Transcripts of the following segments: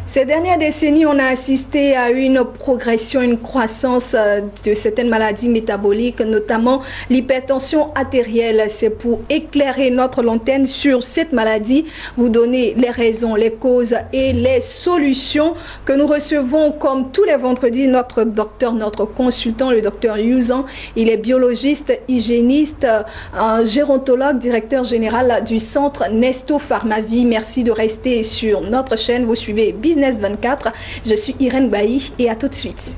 Ces dernières décennies, on a assisté à une progression, une croissance de certaines maladies métaboliques, notamment l'hypertension artérielle. C'est pour éclairer notre lanterne sur cette maladie, vous donner les raisons, les causes et les solutions que nous recevons comme tous les vendredis notre docteur, notre consultant, le docteur Youzan. Il est biologiste, hygiéniste, gérontologue, directeur général du centre Nesto Pharmavie. Merci de rester sur notre chaîne. Vous suivez Business 24. Je suis Irène Bailly et à tout de suite.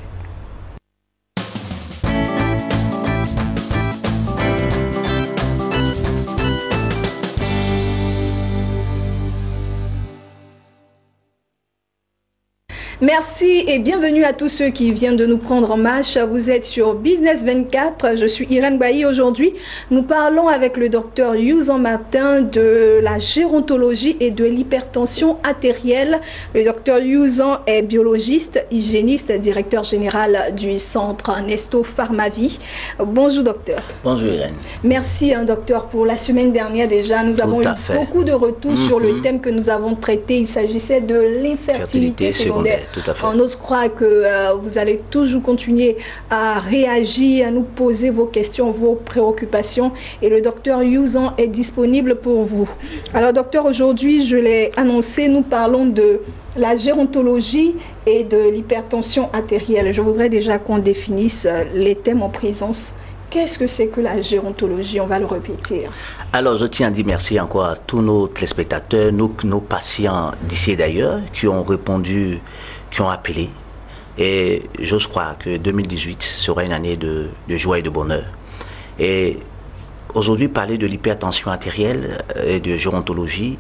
Merci et bienvenue à tous ceux qui viennent de nous prendre en marche. Vous êtes sur Business 24. Je suis Irène Bailly. Aujourd'hui, nous parlons avec le docteur Youzan Martin de la gérontologie et de l'hypertension artérielle. Le docteur Youzan est biologiste, hygiéniste, directeur général du centre Nesto Pharmavie. Bonjour docteur. Bonjour Irène. Merci docteur pour la semaine dernière déjà. Nous avons eu beaucoup de retours sur le thème que nous avons traité. Il s'agissait de l'infertilité secondaire. Tout à fait. On ose croire que vous allez toujours continuer à réagir, à nous poser vos questions, vos préoccupations. Et le docteur Youzan est disponible pour vous. Alors docteur, aujourd'hui, je l'ai annoncé, nous parlons de la gérontologie et de l'hypertension artérielle. Je voudrais déjà qu'on définisse les thèmes en présence. Qu'est-ce que c'est que la gérontologie? On va le répéter. Alors, je tiens à dire merci encore à tous nos téléspectateurs, nos patients d'ici et d'ailleurs qui ont répondu, qui ont appelé. Et j'ose croire que 2018 sera une année de joie et de bonheur. Et aujourd'hui, parler de l'hypertension artérielle et de gérontologie,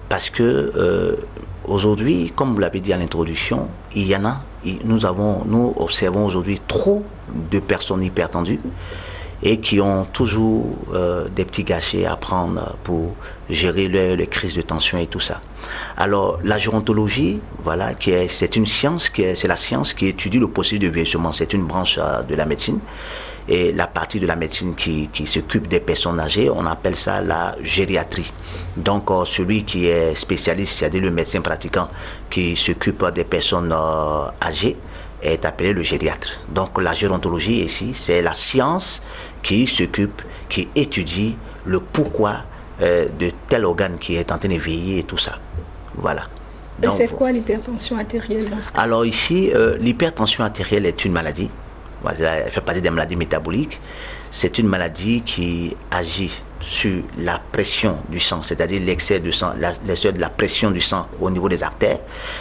parce que aujourd'hui, comme vous l'avez dit à l'introduction, il y en a, nous observons aujourd'hui trop de personnes hypertendues et qui ont toujours des petits gâchets à prendre pour gérer les crises de tension et tout ça. Alors la gérontologie, voilà, c'est une science, c'est la science qui étudie le processus de vieillissement. C'est une branche de la médecine. Et la partie de la médecine qui s'occupe des personnes âgées, on appelle ça la gériatrie. Donc celui qui est spécialiste, c'est-à-dire le médecin pratiquant qui s'occupe des personnes âgées, est appelé le gériatre. Donc la gérontologie ici, c'est la science qui s'occupe, qui étudie le pourquoi de tel organe qui est en train de vieillir et tout ça. Voilà. Et c'est quoi l'hypertension artérielle dans ce cas? Alors ici, l'hypertension artérielle est une maladie. Elle fait partie des maladies métaboliques. C'est une maladie qui agit sur la pression du sang, c'est-à-dire l'excès de sang, l'excès de la pression du sang au niveau des artères.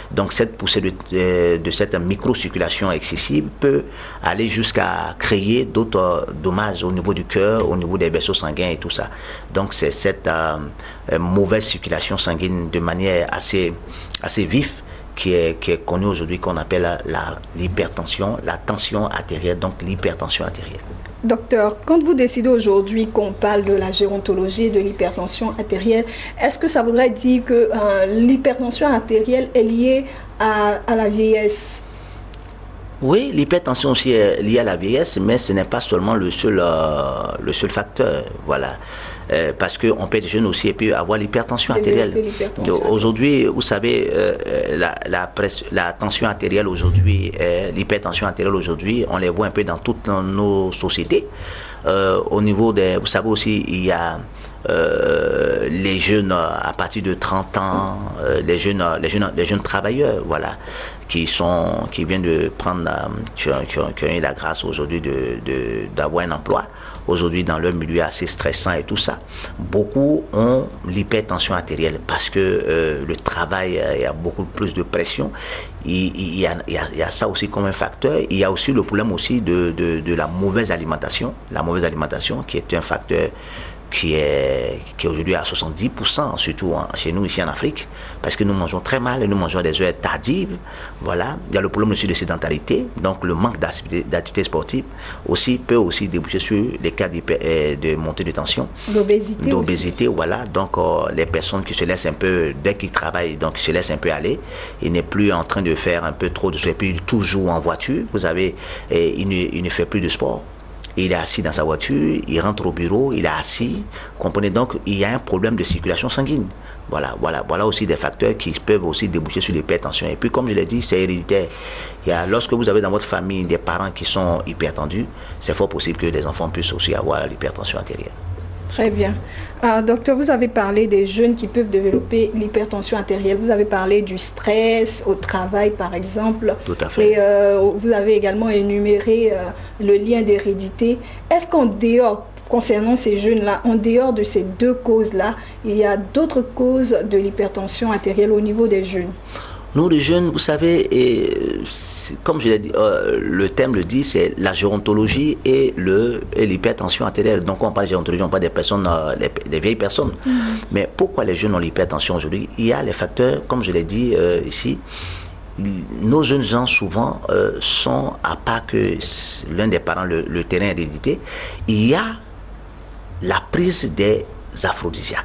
Donc cette poussée de cette microcirculation excessive peut aller jusqu'à créer d'autres dommages au niveau du cœur, au niveau des vaisseaux sanguins et tout ça. Donc c'est cette mauvaise circulation sanguine de manière assez vive qui est connue aujourd'hui, qu'on appelle l'hypertension, la tension artérielle, donc l'hypertension artérielle. Docteur, quand vous décidez aujourd'hui qu'on parle de la gérontologie et de l'hypertension artérielle, est-ce que ça voudrait dire que l'hypertension artérielle est liée à la vieillesse? Oui, l'hypertension aussi est liée à la vieillesse, mais ce n'est pas seulement le seul facteur. Voilà. Parce qu'on peut être jeune aussi et puis avoir l'hypertension artérielle. Aujourd'hui, vous savez, la tension artérielle aujourd'hui, l'hypertension artérielle aujourd'hui, on les voit un peu dans toutes nos sociétés. Au niveau des, vous savez aussi, il y a les jeunes à partir de 30 ans, les jeunes travailleurs, voilà, qui viennent de prendre, qui ont eu la grâce aujourd'hui d'avoir un emploi, aujourd'hui dans leur milieu assez stressant et tout ça. Beaucoup ont l'hypertension artérielle parce que le travail, il y a beaucoup plus de pression. Il y a ça aussi comme un facteur. Il y a aussi le problème aussi de la mauvaise alimentation. La mauvaise alimentation qui est un facteur qui est aujourd'hui à 70%, surtout chez nous ici en Afrique, parce que nous mangeons très mal et nous mangeons des heures tardives. Voilà. Il y a le problème aussi de sédentarité, donc le manque d'activité sportive aussi peut aussi déboucher sur les cas de montée de tension. D'obésité, voilà. Donc les personnes qui se laissent un peu, dès qu'ils travaillent, donc ils se laissent un peu aller, il n'est plus en train de faire un peu trop de sport, puis toujours en voiture, vous avez, il ne fait plus de sport. Il est assis dans sa voiture, il rentre au bureau, il est assis. Comprenez, donc, il y a un problème de circulation sanguine. Voilà aussi des facteurs qui peuvent aussi déboucher sur l'hypertension. Et puis, comme je l'ai dit, c'est héréditaire. Lorsque vous avez dans votre famille des parents qui sont hypertendus, c'est fort possible que les enfants puissent aussi avoir l'hypertension artérielle. Très bien. Docteur, vous avez parlé des jeunes qui peuvent développer l'hypertension artérielle. Vous avez parlé du stress au travail, par exemple. Tout à fait. Et vous avez également énuméré le lien d'hérédité. Est-ce qu'en dehors, concernant ces jeunes-là, en dehors de ces deux causes-là, il y a d'autres causes de l'hypertension artérielle au niveau des jeunes? Nous, les jeunes, vous savez, comme je l'ai dit, le thème le dit, c'est la gérontologie et l'hypertension artérielle. Donc, on parle de gérontologie, on parle des personnes, des vieilles personnes. Mais pourquoi les jeunes ont l'hypertension aujourd'hui? Il y a les facteurs, comme je l'ai dit ici, nos jeunes gens souvent sont, à part que l'un des parents, le terrain hérédité, il y a la prise des aphrodisiaques.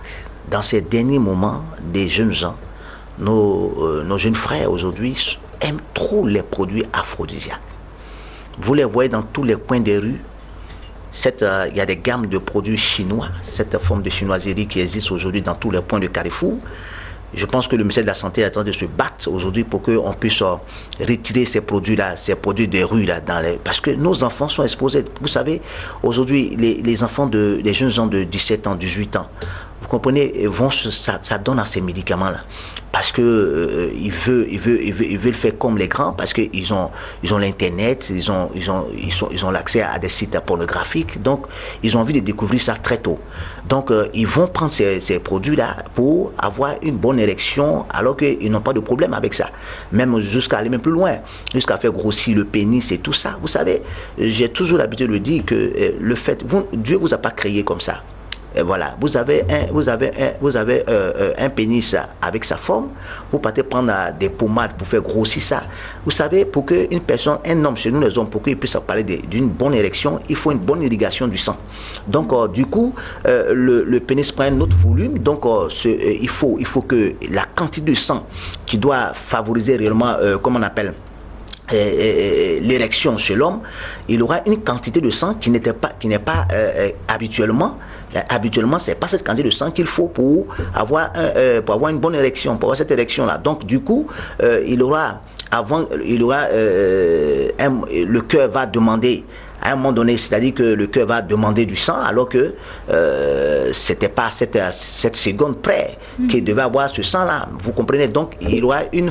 Dans ces derniers moments, des jeunes gens, nos jeunes frères aujourd'hui aiment trop les produits aphrodisiaques. Vous les voyez dans tous les coins des rues. Il y a des gammes de produits chinois, cette forme de chinoiserie qui existe aujourd'hui dans tous les points de Carrefour. Je pense que le ministère de la Santé est en train de se battre aujourd'hui pour qu'on puisse retirer ces produits-là, ces produits des rues-là, parce que nos enfants sont exposés. Vous savez, aujourd'hui, les enfants, les jeunes gens de 17 ans, 18 ans, vous comprenez, ça donne à ces médicaments-là. Parce que ils veulent faire comme les grands, parce qu'ils ont l'internet, ils ont l'accès à des sites pornographiques, donc ils ont envie de découvrir ça très tôt. Donc ils vont prendre ces produits-là pour avoir une bonne érection, alors qu'ils n'ont pas de problème avec ça. Même jusqu'à aller même plus loin, jusqu'à faire grossir le pénis et tout ça. Vous savez, j'ai toujours l'habitude de dire que Dieu vous a pas créé comme ça. Voilà, vous avez un pénis avec sa forme, vous partez prendre des pommades pour faire grossir ça. Vous savez, pour qu'une personne, un homme, chez nous les hommes, pour qu'il puisse parler d'une bonne érection, il faut une bonne irrigation du sang. Donc, du coup, le pénis prend un autre volume, donc il faut que la quantité de sang qui doit favoriser réellement, comment on appelle, l'érection chez l'homme, il aura une quantité de sang qui n'est pas habituellement. Habituellement, c'est pas cette quantité de sang qu'il faut pour avoir une bonne érection, pour avoir cette érection là. Donc du coup, le cœur va demander à un moment donné, c'est-à-dire que le cœur va demander du sang, alors que c'était pas cette seconde près qu'il devait avoir ce sang là. Vous comprenez? Donc il aura une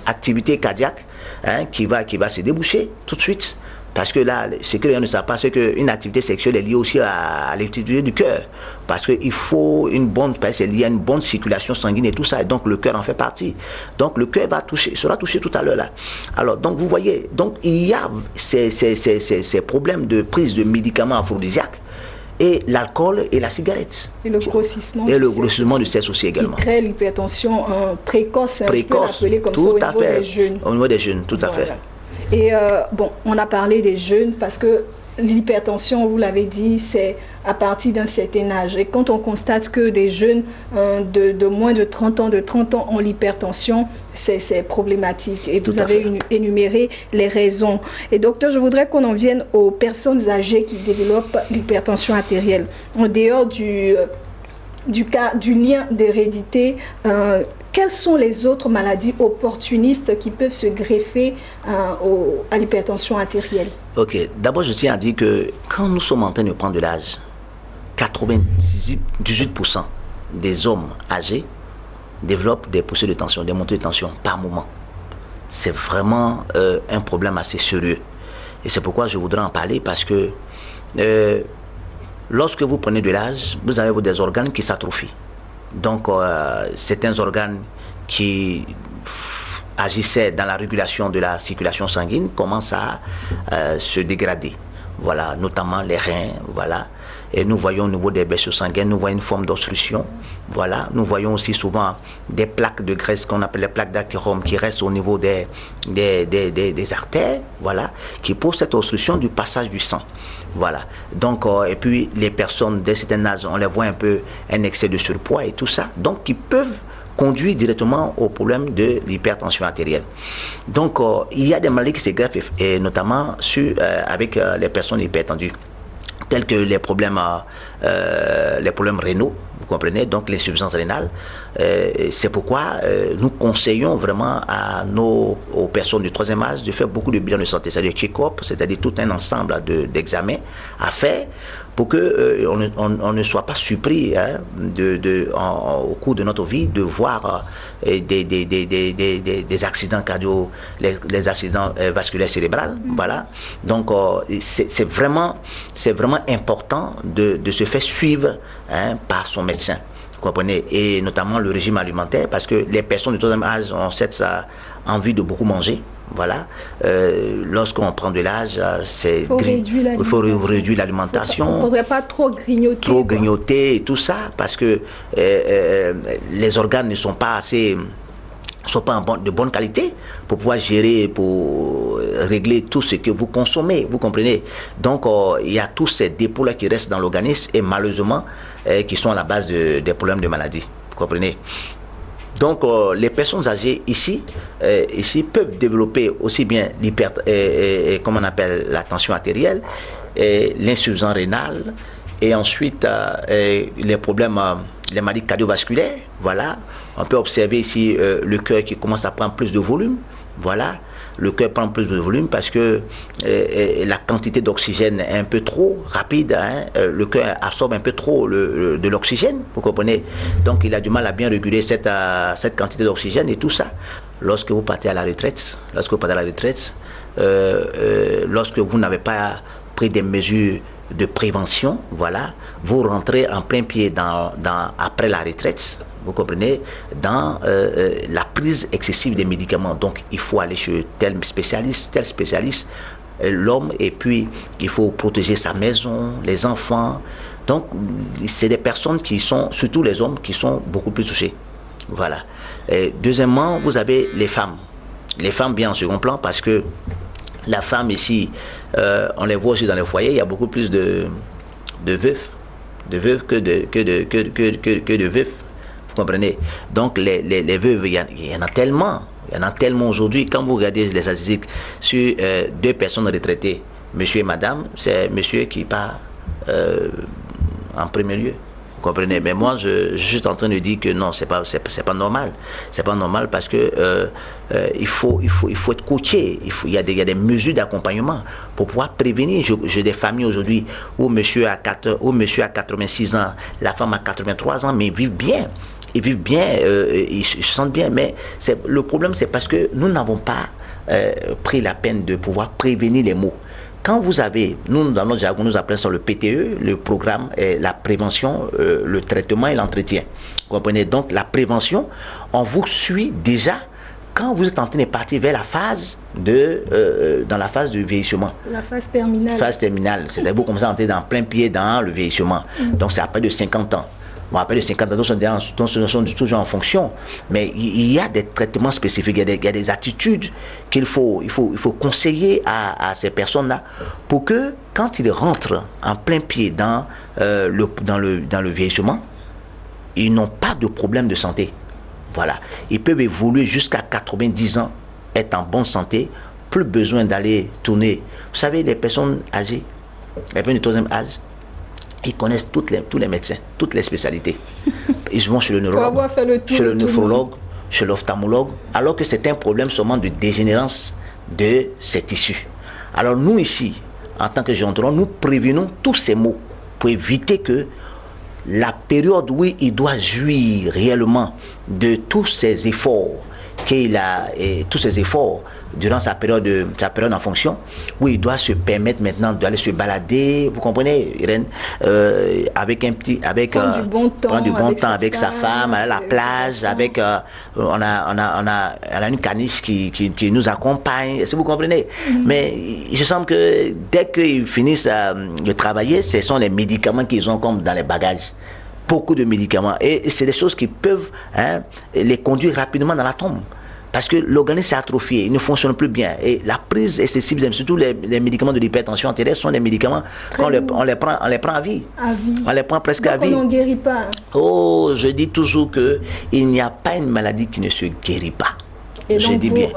activité cardiaque qui va se déboucher tout de suite. Parce que là, ce que les gens ne savent pas, c'est qu'une activité sexuelle est liée aussi à l'activité du cœur. Parce qu'il faut c'est lié à une bonne circulation sanguine et tout ça. Et donc, le cœur en fait partie. Donc, le cœur sera touché tout à l'heure là. Alors, donc, vous voyez, donc, il y a ces problèmes de prise de médicaments aphrodisiaques. Et l'alcool et la cigarette. Et le grossissement. Et le grossissement du sexe aussi également. Qui crée l'hypertension précoce. Je peux l'appeler comme ça au niveau des jeunes. Au niveau des jeunes, tout à fait. Et bon, on a parlé des jeunes parce que l'hypertension, vous l'avez dit, c'est à partir d'un certain âge. Et quand on constate que des jeunes de moins de 30 ans ont l'hypertension, c'est problématique. Et vous avez énuméré les raisons. Et docteur, je voudrais qu'on en vienne aux personnes âgées qui développent l'hypertension artérielle. En dehors du lien d'hérédité, quelles sont les autres maladies opportunistes qui peuvent se greffer à l'hypertension artérielle? Ok, d'abord je tiens à dire que quand nous sommes en train de prendre de l'âge, 98% des hommes âgés développent des poussées de tension, des montées de tension par moment. C'est vraiment un problème assez sérieux. Et c'est pourquoi je voudrais en parler, parce que lorsque vous prenez de l'âge, vous avez des organes qui s'atrophient. Donc, certains organes qui agissaient dans la régulation de la circulation sanguine commencent à se dégrader. Voilà, notamment les reins, voilà. Et nous voyons au niveau des vaisseaux sanguins, nous voyons une forme d'obstruction. Voilà, nous voyons aussi souvent des plaques de graisse qu'on appelle les plaques d'athérome qui restent au niveau des artères, voilà, qui posent cette obstruction du passage du sang. Voilà, donc, et puis les personnes d'un certain âge, on les voit un peu un excès de surpoids et tout ça, donc qui peuvent conduire directement au problème de l'hypertension artérielle. Donc, il y a des maladies qui se greffent, et notamment avec les personnes hypertendues, tels que les problèmes rénaux, Vous comprenez? Donc l'insuffisance rénale. C'est pourquoi nous conseillons vraiment aux personnes du troisième âge de faire beaucoup de bilans de santé, c'est-à-dire check-up, c'est-à-dire tout un ensemble d'examens à faire pour que on ne soit pas surpris hein, au cours de notre vie de voir des accidents cardio, les accidents vasculaires cérébraux. Voilà. Donc c'est vraiment important de se faire suivre hein, par son médecin. Vous comprenez? Et notamment le régime alimentaire, parce que les personnes du troisième âge ont cette envie de beaucoup manger. Voilà. Lorsqu'on prend de l'âge, il faut réduire l'alimentation. On ne devrait pas trop grignoter. Trop grignoter et tout ça, parce que les organes ne sont pas assez... sont pas de bonne qualité pour pouvoir gérer, pour régler tout ce que vous consommez, vous comprenez? Donc il y a tous ces dépôts-là qui restent dans l'organisme et malheureusement qui sont à la base des problèmes de maladie, vous comprenez? Donc les personnes âgées ici peuvent développer aussi bien comme on appelle la tension artérielle, l'insuffisance rénale et ensuite les problèmes, les maladies cardiovasculaires. Voilà, on peut observer ici le cœur qui commence à prendre plus de volume. Voilà, le cœur prend plus de volume parce que la quantité d'oxygène est un peu trop rapide. Hein, le cœur absorbe un peu trop de l'oxygène, vous comprenez? Donc il a du mal à bien réguler cette quantité d'oxygène et tout ça. Lorsque vous partez à la retraite, lorsque vous n'avez pas pris des mesures de prévention, voilà, vous rentrez en plein pied après la retraite, vous comprenez, dans la prise excessive des médicaments. Donc il faut aller chez tel spécialiste, l'homme, et puis il faut protéger sa maison, les enfants. Donc c'est des personnes qui sont, surtout les hommes, qui sont beaucoup plus touchés. Voilà. Et deuxièmement, vous avez les femmes. Les femmes bien en second plan parce que la femme ici, on les voit aussi dans les foyers, il y a beaucoup plus de veufs que de veufs, vous comprenez? Donc les veuves, il y en a tellement, aujourd'hui. Quand vous regardez les statistiques sur 2 personnes retraitées, monsieur et madame, c'est monsieur qui part en premier lieu. Vous comprenez? Mais moi, je suis en train de dire que non, c'est pas normal. C'est pas normal parce que il faut être coaché. Il y a des mesures d'accompagnement pour pouvoir prévenir. J'ai des familles aujourd'hui où monsieur a 86 ans, la femme a 83 ans, mais ils vivent bien. Ils se sentent bien. Mais le problème, c'est parce que nous n'avons pas pris la peine de pouvoir prévenir les maux. Quand vous avez, nous dans notre jargon, nous appelons ça le PTE, le programme, la prévention, le traitement et l'entretien. Vous comprenez? Donc la prévention, on vous suit déjà quand vous êtes en train de partir vers la phase dans la phase de vieillissement. La phase terminale. Phase terminale, c'est-à-dire vous commencez à entrer dans plein pied dans le vieillissement. Donc c'est après de 50 ans. Bon, après les 50 ans, nous sommes toujours en fonction, mais il y a des traitements spécifiques, il y a des attitudes qu'il faut conseiller à ces personnes-là pour que quand ils rentrent en plein pied dans le vieillissement, ils n'ont pas de problème de santé. Voilà. Ils peuvent évoluer jusqu'à 90 ans, être en bonne santé, plus besoin d'aller tourner. Vous savez, les personnes âgées, les personnes du troisième âge, ils connaissent tous les médecins, toutes les spécialités. Ils vont chez le neurologue, chez le néphrologue, chez l'ophtalmologue, alors que c'est un problème seulement de dégénérescence de ces tissus. Alors nous ici, en tant que gérontologue, nous prévenons tous ces maux pour éviter que la période où il doit jouir réellement de tous ces efforts durant sa période en fonction, où il doit se permettre maintenant d'aller se balader, vous comprenez, Irène, prendre du bon temps avec sa femme, à la plage, on a une caniche qui nous accompagne, est-ce que vous comprenez? Mais il se semble que dès qu'ils finissent de travailler, ce sont les médicaments qu'ils ont comme dans les bagages. Beaucoup de médicaments. Et c'est des choses qui peuvent les conduire rapidement dans la tombe. Parce que l'organisme s'est atrophié, il ne fonctionne plus bien. Et la prise excessive, surtout les médicaments de l'hypertension artérielle, sont des médicaments qu'on on les prend à vie. On les prend presque à vie. Donc on n'en guérit pas. Oh, je dis toujours qu'il n'y a pas une maladie qui ne se guérit pas. Et je dis bien.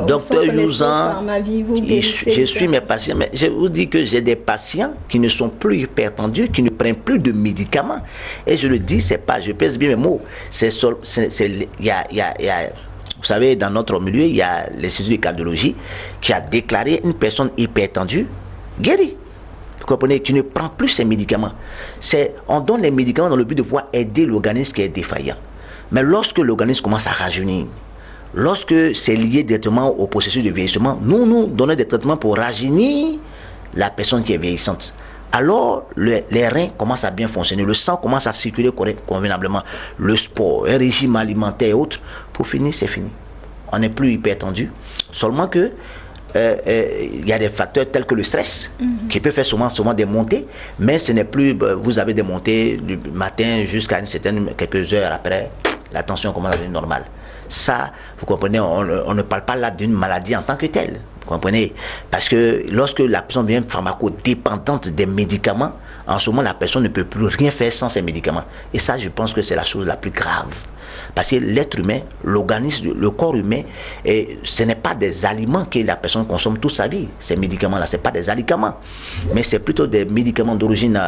Docteur Youzan, je suis mes patients, mais je vous dis que j'ai des patients qui ne sont plus hypertendus, qui ne prennent plus de médicaments. Et je le dis, c'est pas, je pèse bien mes mots. Vous savez, dans notre milieu, il y a l'Institut de cardiologie qui a déclaré une personne hypertendue guérie. Vous comprenez, tu ne prends plus ces médicaments. On donne les médicaments dans le but de pouvoir aider l'organisme qui est défaillant. Mais lorsque l'organisme commence à rajeunir, lorsque c'est lié directement au processus de vieillissement, nous donnons des traitements pour rajeunir la personne qui est vieillissante. Alors, les reins commencent à bien fonctionner, le sang commence à circuler convenablement, le sport, un régime alimentaire et autres. Pour finir, c'est fini. On n'est plus hypertendu. Seulement que il y a des facteurs tels que le stress qui peut faire souvent des montées, mais ce n'est plus, vous avez des montées du matin jusqu'à quelques heures après, la tension commence à devenir normale. Ça, vous comprenez, on ne parle pas là d'une maladie en tant que telle. Vous comprenez? Parce que lorsque la personne devient pharmacodépendante des médicaments, en ce moment, la personne ne peut plus rien faire sans ces médicaments. Et ça, je pense que c'est la chose la plus grave. Parce que l'être humain, l'organisme, le corps humain, ce n'est pas des aliments que la personne consomme toute sa vie. Ces médicaments-là, ce n'est pas des aliments. Mais c'est plutôt des médicaments d'origine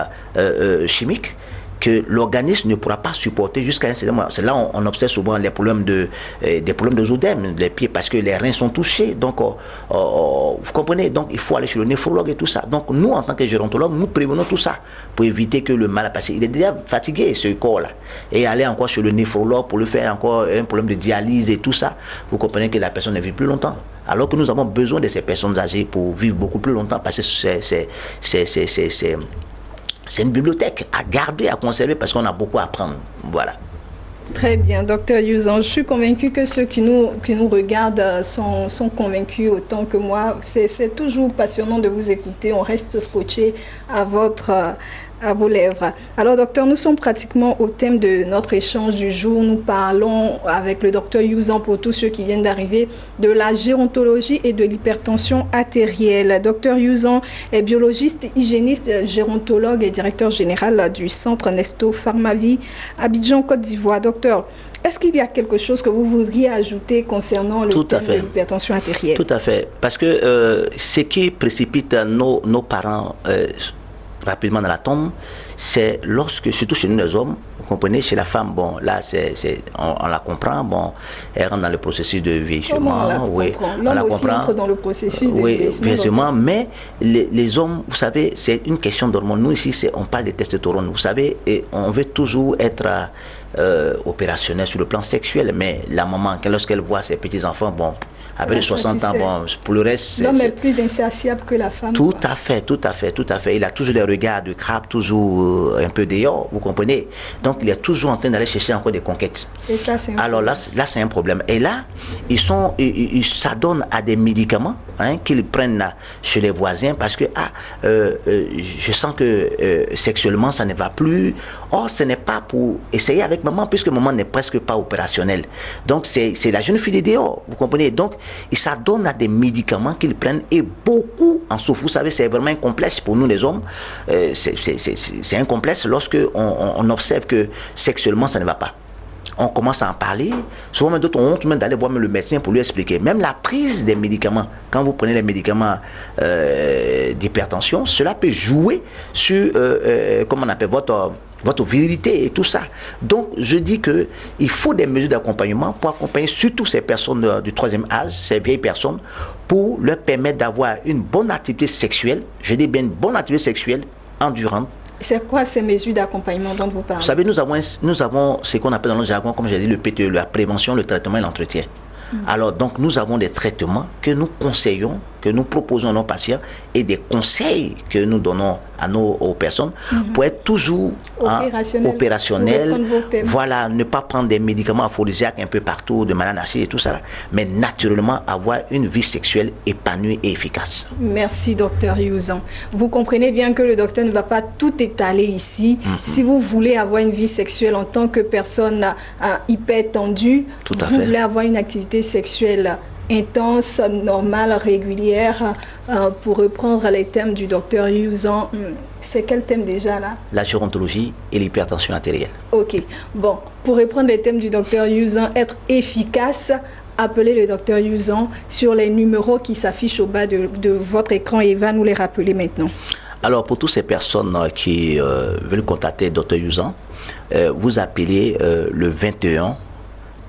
chimique que l'organisme ne pourra pas supporter jusqu'à un certain moment. C'est là on observe souvent les problèmes des problèmes d'œdème, les pieds, parce que les reins sont touchés. Donc, vous comprenez, donc il faut aller chez le néphrologue et tout ça. Donc, nous, en tant que gérontologue, nous prévenons tout ça pour éviter que le mal passe. Il est déjà fatigué, ce corps-là. Et aller encore chez le néphrologue pour lui faire encore un problème de dialyse et tout ça, vous comprenez que la personne ne vit plus longtemps. Alors que nous avons besoin de ces personnes âgées pour vivre beaucoup plus longtemps, parce que c'est une bibliothèque à garder, à conserver, parce qu'on a beaucoup à apprendre. Voilà. Très bien, docteur Youzan. Je suis convaincue que ceux qui nous regardent sont convaincus autant que moi. C'est toujours passionnant de vous écouter. On reste scotché à vos lèvres. Alors, docteur, nous sommes pratiquement au thème de notre échange du jour. Nous parlons avec le docteur Youzan, pour tous ceux qui viennent d'arriver, de la gérontologie et de l'hypertension artérielle. Docteur Youzan est biologiste, hygiéniste, gérontologue et directeur général du centre Nesto Pharmavie, Abidjan, Côte d'Ivoire. Docteur, est-ce qu'il y a quelque chose que vous voudriez ajouter concernant le thème de l'hypertension artérielle? Tout à fait. Parce que ce qui précipite nos parents rapidement dans la tombe, c'est lorsque, surtout chez nous les hommes, vous comprenez, chez la femme, bon, là, on la comprend, bon, elle rentre dans le processus de vieillissement. Oui, l'homme aussi entre dans le processus de vieillissement. Mais les hommes, vous savez, c'est une question d'hormones. Nous, ici, on parle de testostérone, vous savez, et on veut toujours être opérationnel sur le plan sexuel, mais la maman, lorsqu'elle voit ses petits-enfants, bon, après les 60 ans, bon, pour le reste... L'homme est plus insatiable que la femme. Tout à fait, tout à fait, tout à fait. Il a toujours des regards de crabe, toujours un peu dehors, vous comprenez. Donc, il est toujours en train d'aller chercher encore des conquêtes. Et ça, c'est Alors là, c'est un problème. Et là, ils s'adonnent à des médicaments qu'ils prennent chez les voisins parce que, je sens que sexuellement, ça ne va plus. Or, ce n'est pas pour essayer avec maman, puisque maman n'est presque pas opérationnelle. Donc, c'est la jeune fille dehors, vous comprenez. Donc, ils s'adonnent à des médicaments qu'ils prennent et beaucoup en souffrent. Vous savez, c'est vraiment un complexe pour nous les hommes. C'est un complexe lorsque on observe que sexuellement, ça ne va pas. On commence à en parler. Souvent, même d'autres ont honte même d'aller voir le médecin pour lui expliquer. Même la prise des médicaments, quand vous prenez les médicaments d'hypertension, cela peut jouer sur, comment on appelle, votre virilité et tout ça. Donc, je dis qu'il faut des mesures d'accompagnement pour accompagner surtout ces personnes du troisième âge, ces vieilles personnes, pour leur permettre d'avoir une bonne activité sexuelle, je dis bien une bonne activité sexuelle endurante. C'est quoi ces mesures d'accompagnement dont vous parlez? Vous savez, nous avons ce qu'on appelle dans le jargon, comme j'ai dit, le PTE, la prévention, le traitement et l'entretien. Alors, donc, nous avons des traitements que nous conseillons, que nous proposons à nos patients et des conseils que nous donnons aux personnes pour être toujours opérationnel. Voilà, ne pas prendre des médicaments aphrodisiaques un peu partout, de maladies et tout ça, mais naturellement avoir une vie sexuelle épanouie et efficace. Merci, docteur Youzan. Vous comprenez bien que le docteur ne va pas tout étaler ici. Si vous voulez avoir une vie sexuelle en tant que personne hyper tendue, vous voulez avoir une activité sexuelle intense, normale, régulière, pour reprendre les thèmes du docteur Youzan. C'est quel thème déjà là? La gérontologie et l'hypertension artérielle. Ok, bon, pour reprendre les thèmes du docteur Youzan, être efficace appeler le docteur Yuzan sur les numéros qui s'affichent au bas de votre écran et va nous les rappeler maintenant. Alors, pour toutes ces personnes qui veulent contacter Dr Yuzan, vous appelez le 21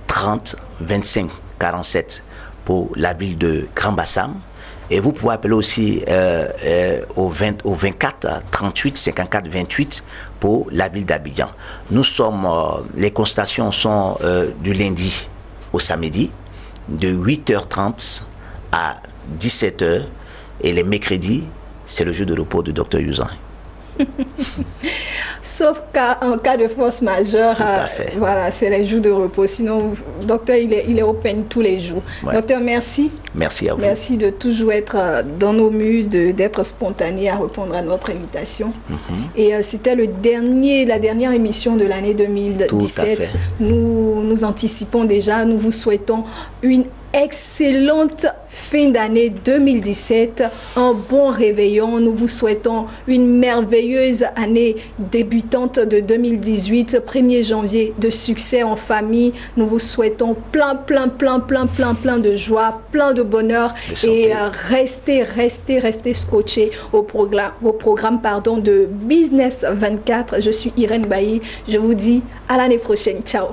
30 25 47 pour la ville de Grand Bassam. Et vous pouvez appeler aussi au 24 38 54 28 pour la ville d'Abidjan. Nous sommes, les consultations sont du lundi au samedi, de 8h30 à 17h, et les mercredis, c'est le jour de repos de Dr Yuzan. Sauf en cas de force majeure, voilà, c'est les jours de repos. Sinon, docteur, il est open tous les jours. Ouais. Docteur, merci. Merci à vous. Merci de toujours être dans nos murs, d'être spontané à répondre à notre invitation. Et c'était la dernière émission de l'année 2017. Nous anticipons déjà, nous vous souhaitons une excellente fin d'année 2017, un bon réveillon. Nous vous souhaitons une merveilleuse année débutante de 2018, 1er janvier, de succès en famille. Nous vous souhaitons plein de joie, plein de bonheur, et restez scotchés au programme de Business 24. Je suis Irène Bailly. Je vous dis à l'année prochaine. Ciao.